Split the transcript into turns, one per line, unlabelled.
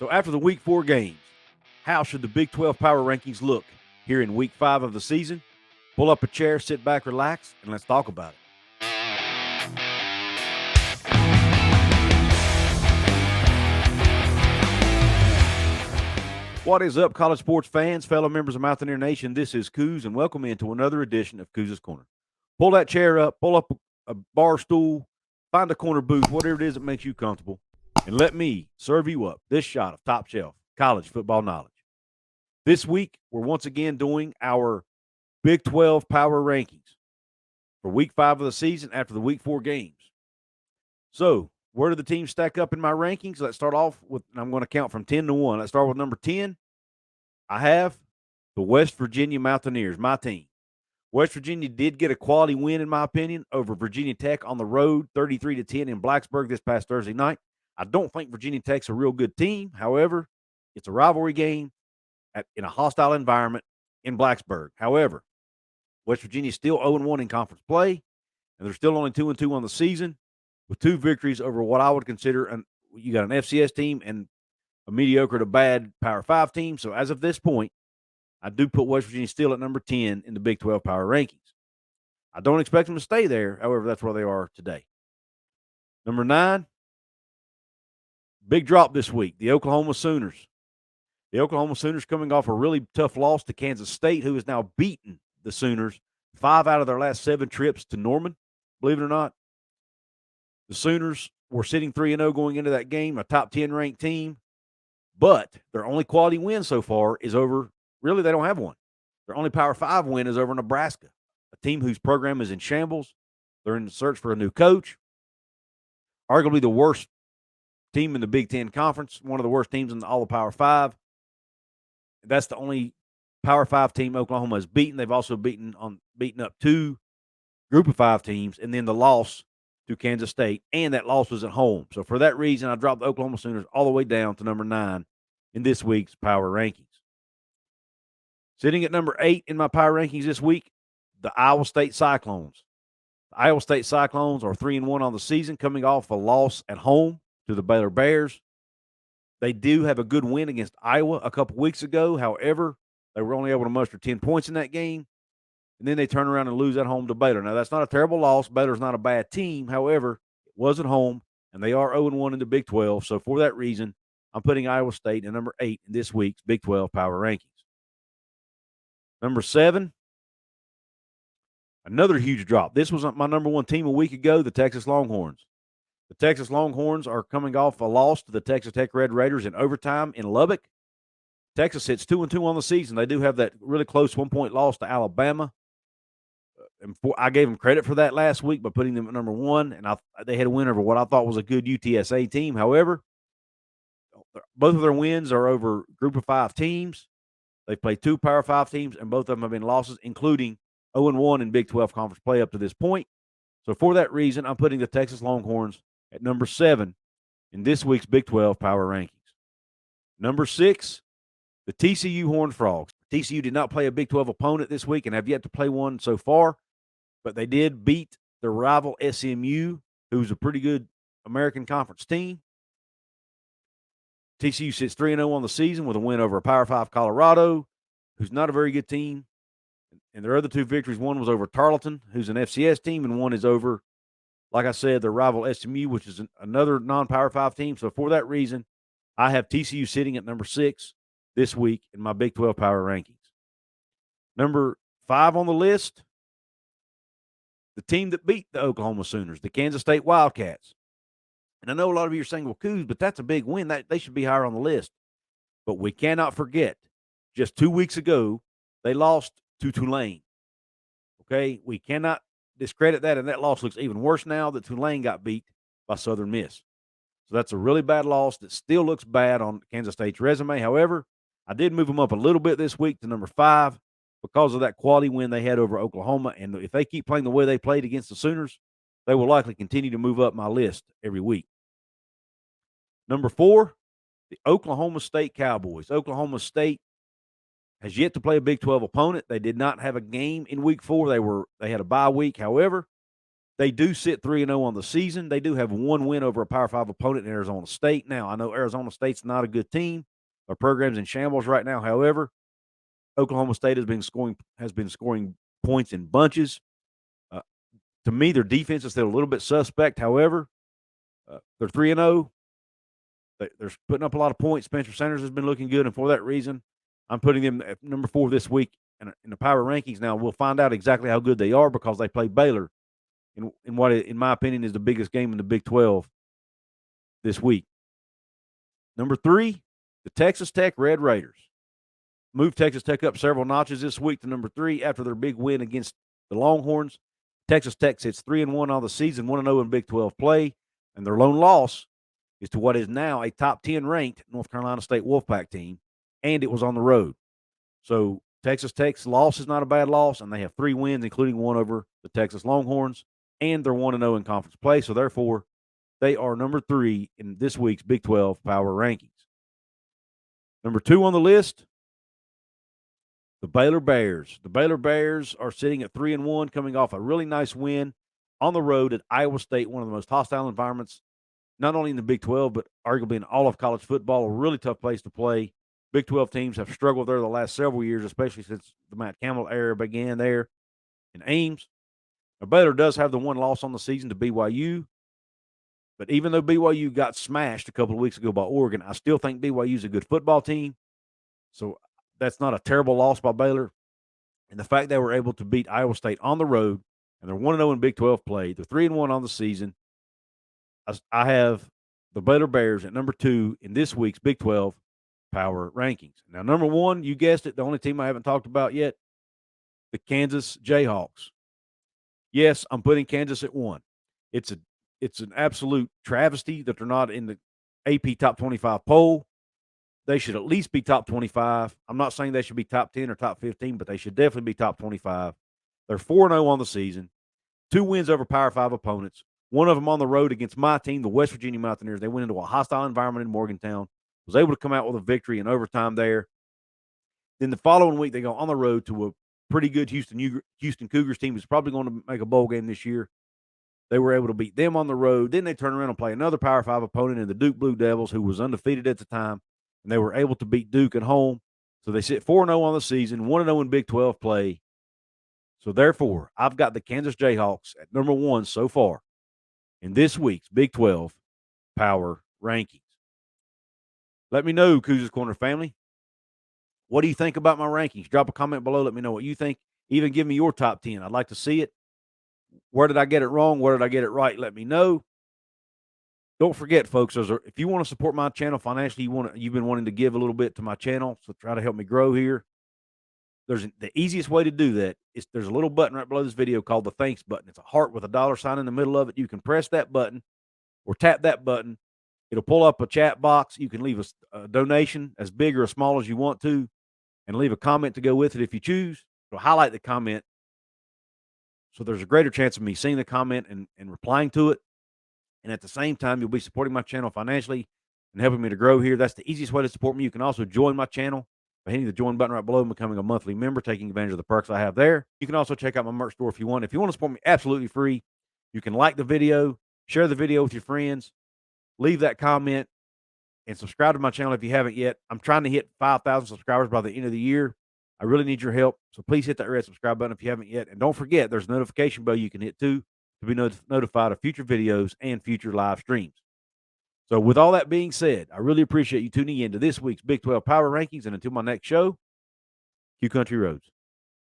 So after the Week 4 games, how should the Big 12 power rankings look here in Week 5 of the season? Pull up a chair, sit back, relax, and let's talk about it. What is up, college sports fans, fellow members of Mountaineer Nation? This is Coos, and welcome into another edition of Coos' Corner. Pull that chair up, pull up a bar stool, find a corner booth, whatever it is that makes you comfortable, and let me serve you up this shot of top shelf college football knowledge. This week, we're once again doing our Big 12 power rankings for Week 5 of the season after the Week 4 games. So, where do the teams stack up in my rankings? Let's start off with, I'm going to count from 10 to 1. Let's start with number 10. I have the West Virginia Mountaineers, my team. West Virginia did get a quality win, in my opinion, over Virginia Tech on the road, 33-10 in Blacksburg this past Thursday night. I don't think Virginia Tech's a real good team. However, it's a rivalry game in a hostile environment in Blacksburg. However, West Virginia is still 0-1 in conference play, and they're still only 2-2 on the season with 2 victories over what I would consider you got an FCS team and a mediocre to bad Power 5 team. So as of this point, I do put West Virginia still at number 10 in the Big 12 power rankings. I don't expect them to stay there. However, that's where they are today. Number 9, big drop this week, the Oklahoma Sooners. The Oklahoma Sooners coming off a really tough loss to Kansas State, who has now beaten the Sooners 5 out of their last 7 trips to Norman, believe it or not. The Sooners were sitting 3-0 going into that game, a top 10 ranked team, but their only quality win so far is over. Really, they don't have one. Their only Power 5 win is over Nebraska, a team whose program is in shambles. They're in the search for a new coach. Arguably the worst team in the Big Ten Conference, one of the worst teams in all the Power 5. That's the only Power 5 team Oklahoma has beaten. They've also beaten up 2 Group of 5 teams, and then the loss to Kansas State, and that loss was at home. So for that reason, I dropped the Oklahoma Sooners all the way down to number 9 in this week's power rankings. Sitting at number 8 in my power rankings this week, the Iowa State Cyclones. The Iowa State Cyclones are 3-1 on the season, coming off a loss at home to the Baylor Bears. They do have a good win against Iowa a couple weeks ago. However, they were only able to muster 10 points in that game, and then they turn around and lose at home to Baylor. Now, that's not a terrible loss. Baylor's not a bad team. However, it was at home, and they are 0-1 in the Big 12. So for that reason, I'm putting Iowa State at number 8 in this week's Big 12 power rankings. Number 7, another huge drop. This was my number 1 team a week ago, the Texas Longhorns. The Texas Longhorns are coming off a loss to the Texas Tech Red Raiders in overtime in Lubbock. Texas sits 2-2 on the season. They do have that really close 1-point loss to Alabama. And I gave them credit for that last week by putting them at number 1, and they had a win over what I thought was a good UTSA team. However, both of their wins are over Group of 5 teams. They've played 2 Power 5 teams, and both of them have been losses, including 0-1 in Big 12 conference play up to this point. So for that reason, I'm putting the Texas Longhorns at number 7 in this week's Big 12 power rankings. Number 6, the TCU Horned Frogs. TCU did not play a Big 12 opponent this week and have yet to play one so far, but they did beat their rival SMU, who's a pretty good American Conference team. TCU sits 3-0 on the season with a win over Power 5 Colorado, who's not a very good team. And their other 2 victories, one was over Tarleton, who's an FCS team, and one is over, like I said, their rival SMU, which is another non-Power 5 team. So for that reason, I have TCU sitting at number 6 this week in my Big 12 power rankings. Number 5 on the list, the team that beat the Oklahoma Sooners, the Kansas State Wildcats. And I know a lot of you are saying, well, Coos, but that's a big win. They should be higher on the list. But we cannot forget, just 2 weeks ago, they lost to Tulane. Okay? We cannot discredit that, and that loss looks even worse now that Tulane got beat by Southern Miss. So that's a really bad loss that still looks bad on Kansas State's resume. However, I did move them up a little bit this week to number 5 because of that quality win they had over Oklahoma. And if they keep playing the way they played against the Sooners, they will likely continue to move up my list every week. Number 4, the Oklahoma State Cowboys. Oklahoma State has yet to play a Big 12 opponent. They did not have a game in week 4. They had a bye week. However, They do sit 3-0 on the season. They do have one win over a Power 5 opponent in Arizona State. Now, I know Arizona State's not a good team. Their program's in shambles right now. However, Oklahoma State has been scoring points in bunches. To me, their defense is still a little bit suspect. However, they're 3-0. They're putting up a lot of points. Spencer Sanders has been looking good, and for that reason, I'm putting them at number 4 this week in the power rankings. Now, we'll find out exactly how good they are because they play Baylor in what, in my opinion, is the biggest game in the Big 12 this week. Number 3, the Texas Tech Red Raiders. Moved Texas Tech up several notches this week to number 3 after their big win against the Longhorns. Texas Tech sits 3-1 on the season, 1-0 in Big 12 play, and their lone loss is to what is now a top 10 ranked North Carolina State Wolfpack team, and it was on the road. So Texas Tech's loss is not a bad loss, and they have 3 wins, including one over the Texas Longhorns, and they're 1-0 in conference play. So therefore, they are number 3 in this week's Big 12 power rankings. Number 2 on the list, the Baylor Bears. The Baylor Bears are sitting at 3-1, coming off a really nice win on the road at Iowa State, one of the most hostile environments, not only in the Big 12, but arguably in all of college football, a really tough place to play. Big 12 teams have struggled there the last several years, especially since the Matt Campbell era began there in Ames. Now, Baylor does have the one loss on the season to BYU, but even though BYU got smashed a couple of weeks ago by Oregon, I still think BYU is a good football team. So that's not a terrible loss by Baylor. And the fact they were able to beat Iowa State on the road, and they're 1-0 in Big 12 play, they're 3-1 on the season. I have the Baylor Bears at number 2 in this week's Big 12 power rankings. Now, number 1, you guessed it, the only team I haven't talked about yet, the Kansas Jayhawks. Yes, I'm putting Kansas at 1. It's an absolute travesty that they're not in the AP Top 25 poll. They should at least be top 25. I'm not saying they should be top 10 or top 15, but they should definitely be top 25. They're 4-0 on the season, 2 wins over Power 5 opponents, one of them on the road against my team, the West Virginia Mountaineers. They went into a hostile environment in Morgantown, was able to come out with a victory in overtime there. Then the following week, they go on the road to a pretty good Houston Cougars team who's probably going to make a bowl game this year. They were able to beat them on the road. Then they turn around and play another Power 5 opponent in the Duke Blue Devils, who was undefeated at the time, and they were able to beat Duke at home. So they sit 4-0 on the season, 1-0 in Big 12 play. So therefore, I've got the Kansas Jayhawks at number 1 so far in this week's Big 12 power rankings. Let me know, Couz's Corner family. What do you think about my rankings? Drop a comment below. Let me know what you think. Even give me your top 10. I'd like to see it. Where did I get it wrong? Where did I get it right? Let me know. Don't forget, folks, if you want to support my channel financially, you've been wanting to give a little bit to my channel, so try to help me grow here. The easiest way to do that is there's a little button right below this video called the thanks button. It's a heart with a dollar sign in the middle of it. You can press that button or tap that button. It'll pull up a chat box. You can leave a donation as big or as small as you want to, and leave a comment to go with it if you choose. It'll highlight the comment, so there's a greater chance of me seeing the comment and replying to it. And at the same time, you'll be supporting my channel financially and helping me to grow here. That's the easiest way to support me. You can also join my channel by hitting the join button right below and becoming a monthly member, taking advantage of the perks I have there. You can also check out my merch store if you want. If you want to support me absolutely free, you can like the video, share the video with your friends, leave that comment, and subscribe to my channel if you haven't yet. I'm trying to hit 5,000 subscribers by the end of the year. I really need your help, so please hit that red subscribe button if you haven't yet. And don't forget, there's a notification bell you can hit too, to be notified of future videos and future live streams. So with all that being said, I really appreciate you tuning in to this week's Big 12 Power Rankings. And until my next show, Q Country Roads.